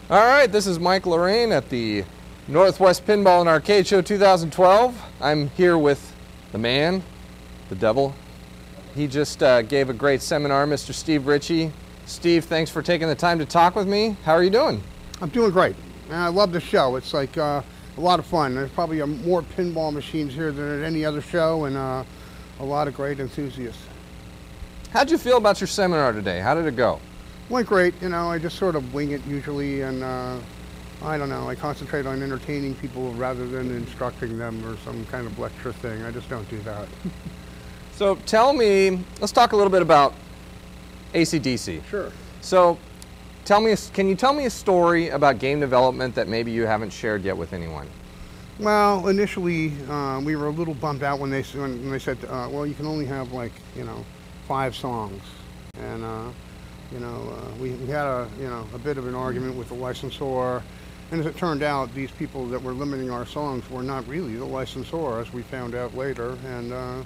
All right, this is Mike Lorrain at the Northwest Pinball and Arcade Show 2012. I'm here with the man, the devil. He just gave a great seminar, Mr. Steve Ritchie. Steve, thanks for taking the time to talk with me. How are you doing? I'm doing great. I love the show. It's like a lot of fun. There's probably more pinball machines here than at any other show, and a lot of great enthusiasts. How'd you feel about your seminar today? How did it go? Went great. You know, I just sort of wing it usually, and I don't know, I concentrate on entertaining people rather than instructing them or some kind of lecture thing. I just don't do that. So tell me, let's talk a little bit about ACDC. Sure. So tell me, can you tell me a story about game development that maybe you haven't shared yet with anyone? Well, initially we were a little bummed out when they said, well, you can only have 5 songs, and we had a bit of an argument with the licensor, and as it turned out, these people that were limiting our songs were not really the licensor, as we found out later, and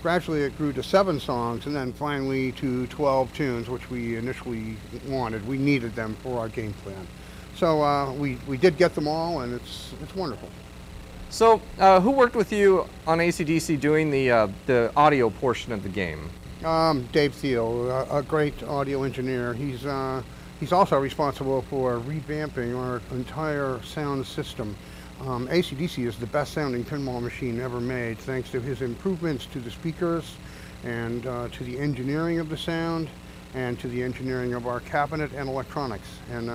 gradually it grew to 7 songs, and then finally to 12 tunes, which we initially wanted. We needed them for our game plan. So we did get them all, and it's wonderful. So who worked with you on ACDC doing the audio portion of the game? Dave Thiel, a great audio engineer. He's also responsible for revamping our entire sound system. ACDC is the best sounding pinball machine ever made, thanks to his improvements to the speakers and to the engineering of the sound and to the engineering of our cabinet and electronics. And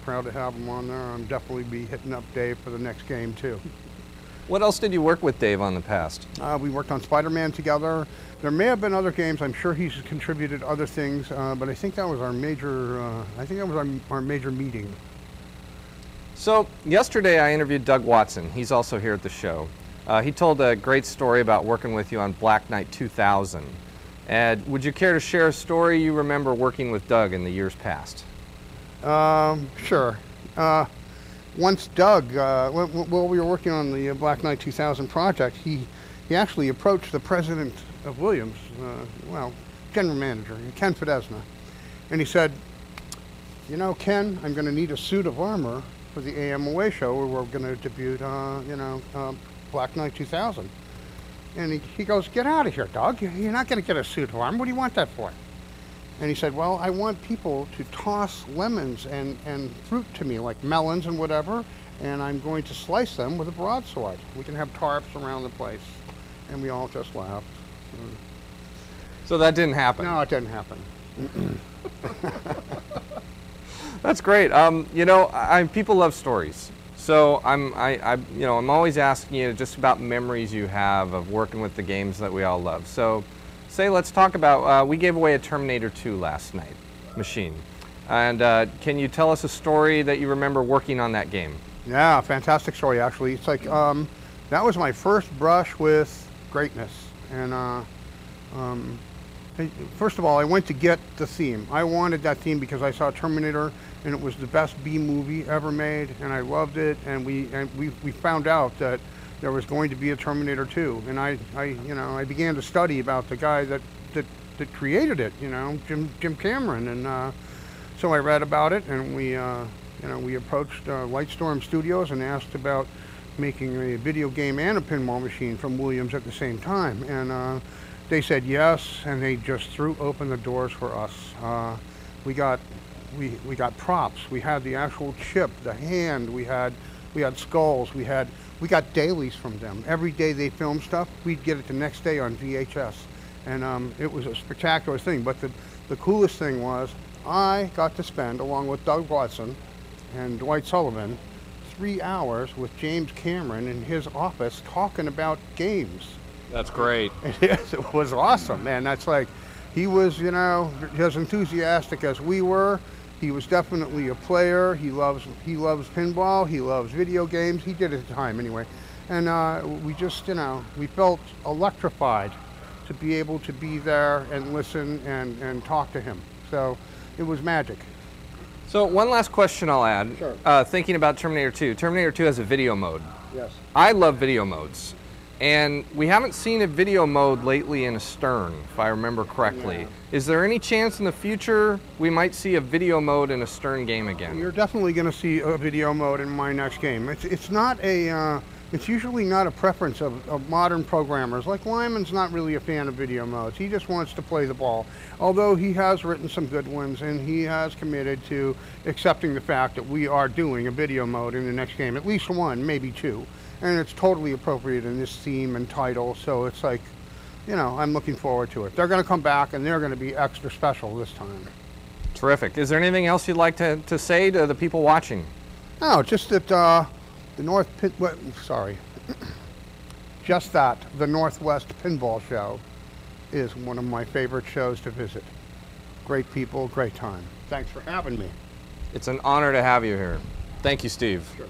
proud to have him on there. I'm definitely be hitting up Dave for the next game too. What else did you work with Dave on in the past? We worked on Spider-Man together. There may have been other games. I'm sure he's contributed other things, but I think that was our major. Our major meeting. So yesterday I interviewed Doug Watson. He's also here at the show. He told a great story about working with you on Black Knight 2000. And would you care to share a story you remember working with Doug in the years past? Sure. Once Doug, while we were working on the Black Knight 2000 project, he actually approached the president of Williams, general manager, Ken Fidesna, and he said, "You know, Ken, I'm going to need a suit of armor for the AMOA show where we're going to debut, Black Knight 2000." And he goes, "Get out of here, Doug. You're not going to get a suit of armor. What do you want that for?" And he said, "Well, I want people to toss lemons and fruit to me, like melons and whatever, and I'm going to slice them with a broadsword. We can have tarps around the place." And we all just laughed. So that didn't happen? No, it didn't happen. That's great. People love stories. So I'm always asking you just about memories you have of working with the games that we all love. So let's talk about, we gave away a Terminator 2 last night machine. And can you tell us a story that you remember working on that game? Yeah, fantastic story actually. It's like, that was my first brush with greatness. And first of all, I went to get the theme. I wanted that theme because I saw Terminator and it was the best B movie ever made, and I loved it, and we found out that there was going to be a Terminator 2, and I began to study about the guy that created it, Jim Cameron, and so I read about it, and we approached Lightstorm Studios and asked about making a video game and a pinball machine from Williams at the same time, and they said yes, and they just threw open the doors for us. We got props. We had the actual chip, the hand. We had skulls. We got dailies from them. Every day they filmed stuff, we'd get it the next day on VHS. And it was a spectacular thing. But the coolest thing was I got to spend, along with Doug Watson and Dwight Sullivan, 3 hours with James Cameron in his office talking about games. That's great. It was awesome, man. That's like, he was, as enthusiastic as we were. He was definitely a player. He loves pinball. He loves video games. He did at the time anyway. And we just, we felt electrified to be able to be there and listen and talk to him. So it was magic. So one last question I'll add. Sure. Thinking about Terminator 2. Terminator 2 has a video mode. Yes. I love video modes. And we haven't seen a video mode lately in a Stern, if I remember correctly. Yeah. Is there any chance in the future we might see a video mode in a Stern game again? You're definitely going to see a video mode in my next game. It's not a it's usually not a preference of modern programmers. Like Lyman's not really a fan of video modes. He just wants to play the ball. Although he has written some good ones and he has committed to accepting the fact that we are doing a video mode in the next game, at least one, maybe two. And it's totally appropriate in this theme and title, so it's like, you know, I'm looking forward to it. They're going to come back and they're going to be extra special this time. Terrific. Is there anything else you'd like to say to the people watching? No, just that the Northwest Pinball Show is one of my favorite shows to visit. Great people, great time. Thanks for having me. It's an honor to have you here. Thank you, Steve. Sure.